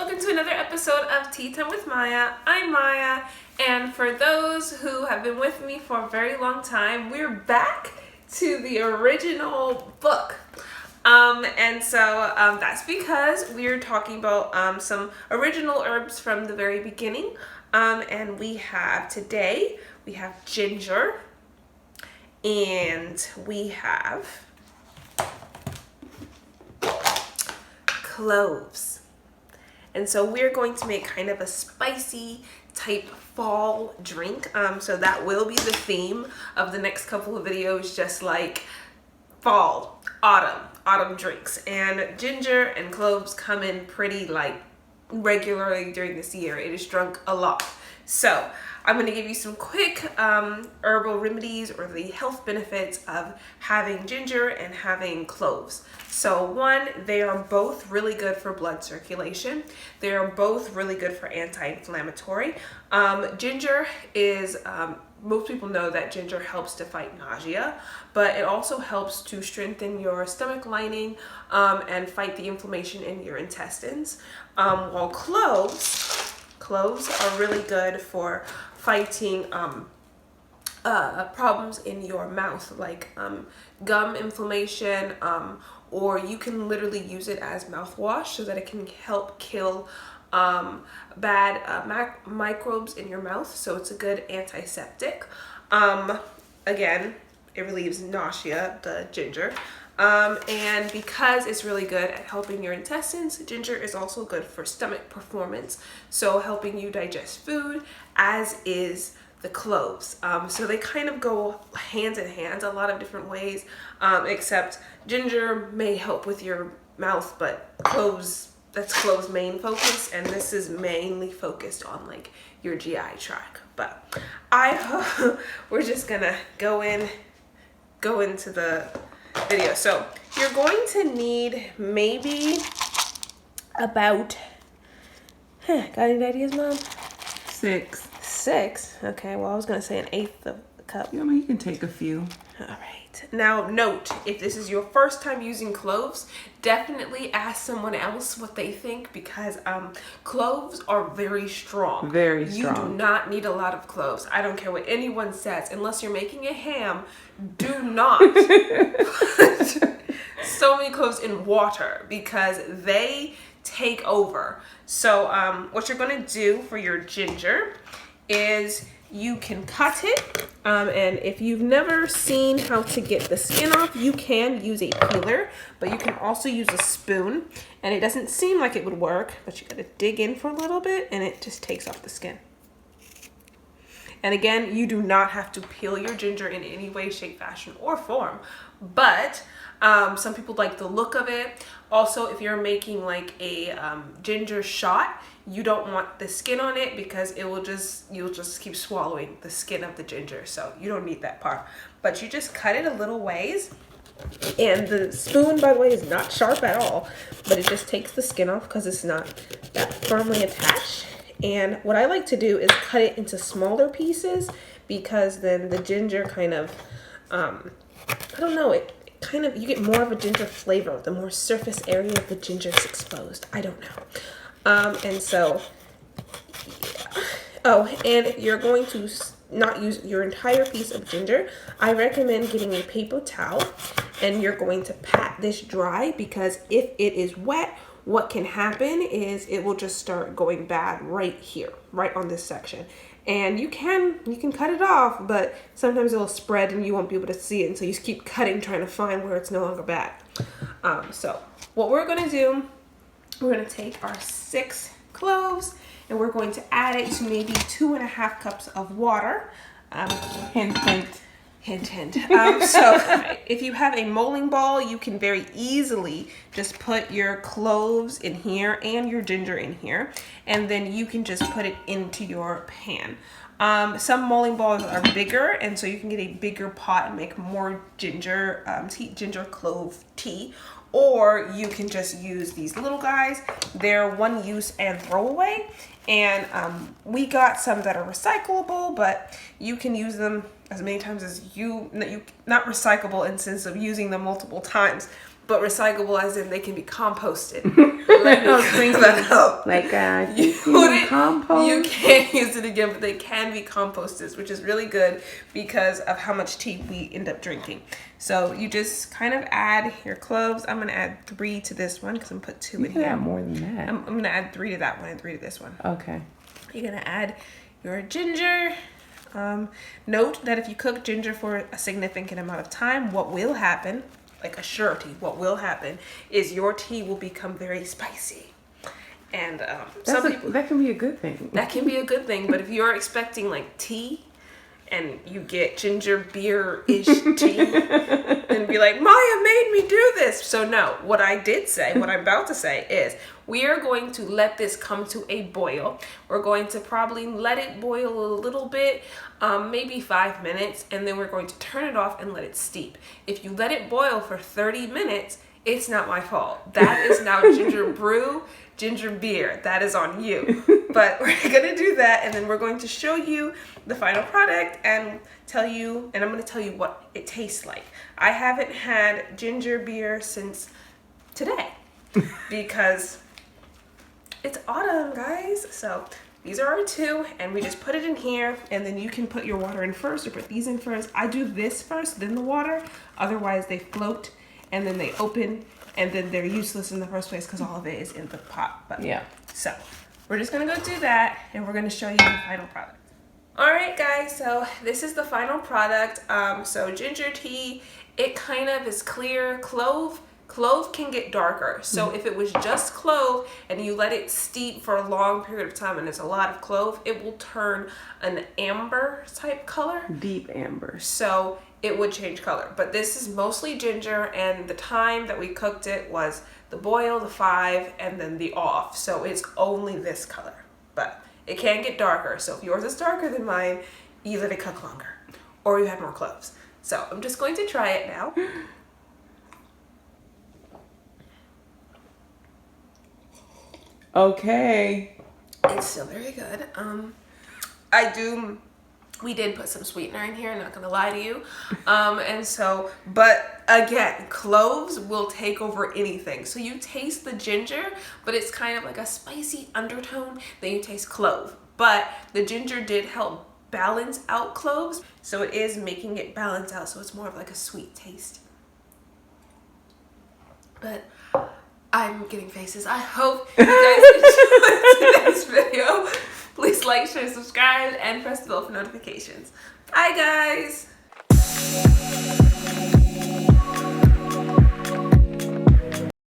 welcome to another episode of Tea Time with Maya. I'm Maya, and for those who have been with me for a very long time, we're back to the original book. That's because we're talking about some original herbs from the very beginning. And today we have ginger, and we have cloves. And so we're going to make kind of a spicy type fall drink. So that will be the theme of the next couple of videos, just like fall, autumn drinks. And ginger and cloves come in pretty like regularly during this year. It is drunk a lot. So I'm going to give you some quick herbal remedies or the health benefits of having ginger and having cloves. So one, they are both really good for blood circulation. They are both really good for anti-inflammatory. Ginger is, most people know that ginger helps to fight nausea, but it also helps to strengthen your stomach lining and fight the inflammation in your intestines. While cloves are really good for fighting problems in your mouth, like gum inflammation, or you can literally use it as mouthwash so that it can help kill bad microbes in your mouth. So it's a good antiseptic. Again, it relieves nausea, the ginger. And because it's really good at helping your intestines, ginger is also good for stomach performance, so helping you digest food, as is the cloves. So they kind of go hand in hand a lot of different ways, except ginger may help with your mouth, but that's cloves' main focus, and this is mainly focused on like your GI tract. But we're just gonna go into the video. So you're going to need maybe about, got any ideas, Mom? Six. Okay, well, I was going to say an eighth of a cup. Yeah, you can take a few. All right. Now, note, if this is your first time using cloves, definitely ask someone else what they think, because cloves are very strong. Very strong. You do not need a lot of cloves. I don't care what anyone says. Unless you're making a ham, do not put so many cloves in water, because they take over. So what you're going to do for your ginger is you can cut it, and if you've never seen how to get the skin off, you can use a peeler, but you can also use a spoon, and it doesn't seem like it would work, but you gotta dig in for a little bit and it just takes off the skin. And again, you do not have to peel your ginger in any way, shape, fashion, or form, but some people like the look of it. Also, if you're making like a ginger shot, you don't want the skin on it, because you'll just keep swallowing the skin of the ginger. So you don't need that part, but you just cut it a little ways. And the spoon, by the way, is not sharp at all, but it just takes the skin off because it's not that firmly attached. And what I like to do is cut it into smaller pieces, because then the ginger kind of, I don't know, you get more of a ginger flavor the more surface area of the ginger is exposed. I don't know. And so, yeah. Oh, and if you're going to not use your entire piece of ginger, I recommend getting a paper towel, and you're going to pat this dry, because if it is wet, what can happen is it will just start going bad right here, right on this section. And you can cut it off, but sometimes it'll spread and you won't be able to see it, and so you just keep cutting, trying to find where it's no longer bad. So what we're gonna do, we're gonna take our 6 cloves, and we're going to add it to maybe 2.5 cups of water. Hint, hint. Hint, hint. So if you have a molding ball, you can very easily just put your cloves in here and your ginger in here, and then you can just put it into your pan. Some molding balls are bigger, and so you can get a bigger pot and make more ginger clove tea. Or you can just use these little guys. They're one use and throwaway. And we got some that are recyclable, but you can use them as many times as not recyclable in the sense of using them multiple times, but recyclable as in they can be composted. Let me clean that up. Like You compost. can't use it again, but they can be composted, which is really good because of how much tea we end up drinking. So you just kind of add your cloves. I'm gonna add 3 to this one because I'm gonna put 2 in You can here. add more than that. I'm gonna add 3 to that one and 3 to this one. Okay. You're gonna add your ginger. Note that if you cook ginger for a significant amount of time, what will happen, like a surety, what will happen is your tea will become very spicy. And That can be a good thing. that can be a good thing, but if you're expecting like tea and you get ginger beer-ish tea, then be like, Maya made me do this. So no, what I'm about to say is we are going to let this come to a boil. We're going to probably let it boil a little bit, maybe 5 minutes, and then we're going to turn it off and let it steep. If you let it boil for 30 minutes, it's not my fault. That is now ginger brew, ginger beer. That is on you. But we're gonna do that, and then we're going to show you the final product and I'm gonna tell you what it tastes like. I haven't had ginger beer since today because it's autumn, guys. So these are our 2, and we just put it in here, and then you can put your water in first or put these in first. I do this first, then the water. Otherwise they float and then they open, and then they're useless in the first place because all of it is in the pot. But Yeah. so we're just gonna go do that, and we're gonna show you the final product. All right, guys, so this is the final product. So ginger tea, it kind of is clear. Clove can get darker. So if it was just clove and you let it steep for a long period of time and there's a lot of clove, it will turn an amber type color. Deep amber. So it would change color. But this is mostly ginger, and the time that we cooked it was the boil, the 5, and then the off. So it's only this color. But it can get darker. So if yours is darker than mine, you let it cook longer. Or you have more cloves. So I'm just going to try it now. Okay. It's still very good. We did put some sweetener in here, not gonna lie to you. But again, cloves will take over anything. So you taste the ginger, but it's kind of like a spicy undertone. Then you taste clove. But the ginger did help balance out cloves. So it is making it balance out. So it's more of like a sweet taste. But I'm getting faces. I hope you guys enjoyed today's video. Please like, share, subscribe, and press the bell for notifications. Bye, guys.